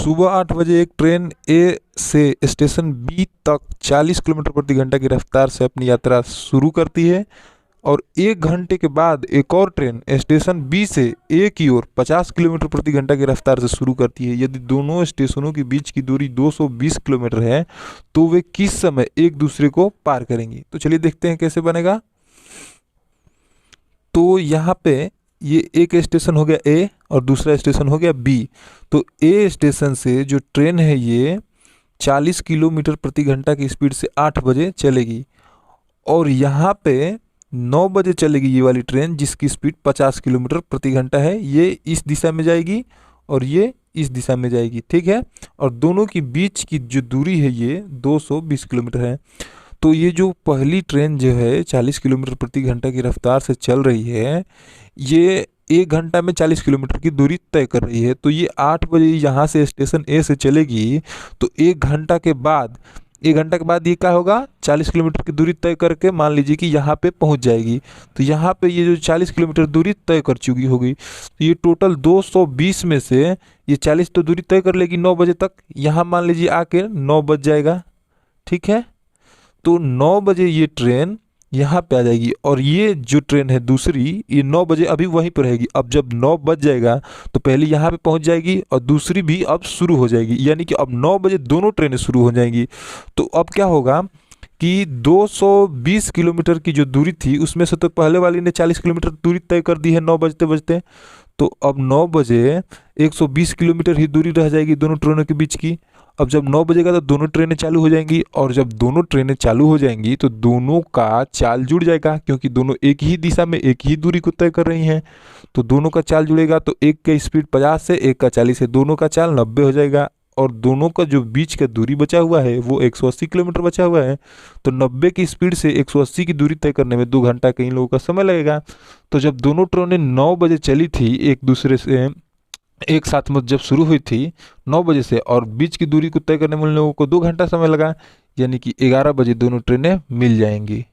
सुबह 8 बजे एक ट्रेन ए से स्टेशन बी तक 40 किलोमीटर प्रति घंटा की रफ्तार से अपनी यात्रा शुरू करती है और 1 घंटे के बाद एक और ट्रेन स्टेशन बी से ए की ओर 50 किलोमीटर प्रति घंटा की रफ्तार से शुरू करती है। यदि दोनों स्टेशनों के बीच की दूरी 220 किलोमीटर है तो वे किस समय एक दूसरे को पार करेंगी। तो चलिए देखते हैं कैसे बनेगा। तो यहाँ पे ये एक स्टेशन हो गया ए और दूसरा स्टेशन हो गया बी। तो ए स्टेशन से जो ट्रेन है ये 40 किलोमीटर प्रति घंटा की स्पीड से 8 बजे चलेगी और यहाँ पे 9 बजे चलेगी ये वाली ट्रेन जिसकी स्पीड 50 किलोमीटर प्रति घंटा है। ये इस दिशा में जाएगी और ये इस दिशा में जाएगी, ठीक है। और दोनों की बीच की जो दूरी है ये 220 किलोमीटर है। तो ये जो पहली ट्रेन जो है 40 किलोमीटर प्रति घंटा की रफ्तार से चल रही है, ये 1 घंटा में 40 किलोमीटर की दूरी तय कर रही है। तो ये 8 बजे यहाँ से स्टेशन ए से चलेगी तो 1 घंटा के बाद ये क्या होगा, 40 किलोमीटर की दूरी तय करके मान लीजिए कि यहाँ पे पहुँच जाएगी। तो यहाँ पे ये जो 40 किलोमीटर दूरी तय कर चुकी होगी, तो ये टोटल 220 में से ये 40 तो दूरी तय कर लेगी 9 बजे तक। यहाँ मान लीजिए आके 9 बज जाएगा, ठीक है। तो 9 बजे ये ट्रेन यहाँ पे आ जाएगी और ये जो ट्रेन है दूसरी, ये 9 बजे अभी वहीं पर रहेगी। अब जब 9 बज जाएगा तो पहले यहाँ पे पहुँच जाएगी और दूसरी भी अब शुरू हो जाएगी, यानी कि अब 9 बजे दोनों ट्रेनें शुरू हो जाएंगी। तो अब क्या होगा कि 220 किलोमीटर की जो दूरी थी उसमें से तो पहले वाली ने 40 किलोमीटर दूरी तय कर दी है 9 बजते बजते। तो अब 9 बजे 120 किलोमीटर ही दूरी रह जाएगी दोनों ट्रेनों के बीच की। अब जब 9 बजेगा तो दोनों ट्रेनें चालू हो जाएंगी और जब दोनों ट्रेनें चालू हो जाएंगी तो दोनों का चाल जुड़ जाएगा, क्योंकि दोनों एक ही दिशा में एक ही दूरी को तय कर रही हैं। तो दोनों का चाल जुड़ेगा तो एक का स्पीड 50 से एक का 40 है, दोनों का चाल 90 हो जाएगा और दोनों का जो बीच का दूरी बचा हुआ है वो 180 किलोमीटर बचा हुआ है। तो 90 की स्पीड से 180 की दूरी तय करने में 2 घंटा कई लोगों का समय लगेगा। तो जब दोनों ट्रेनें 9 बजे चली थी एक दूसरे से एक साथ में जब शुरू हुई थी 9 बजे से और बीच की दूरी को तय करने में उन लोगों को 2 घंटा समय लगा, यानी कि 11 बजे दोनों ट्रेनें मिल जाएंगी।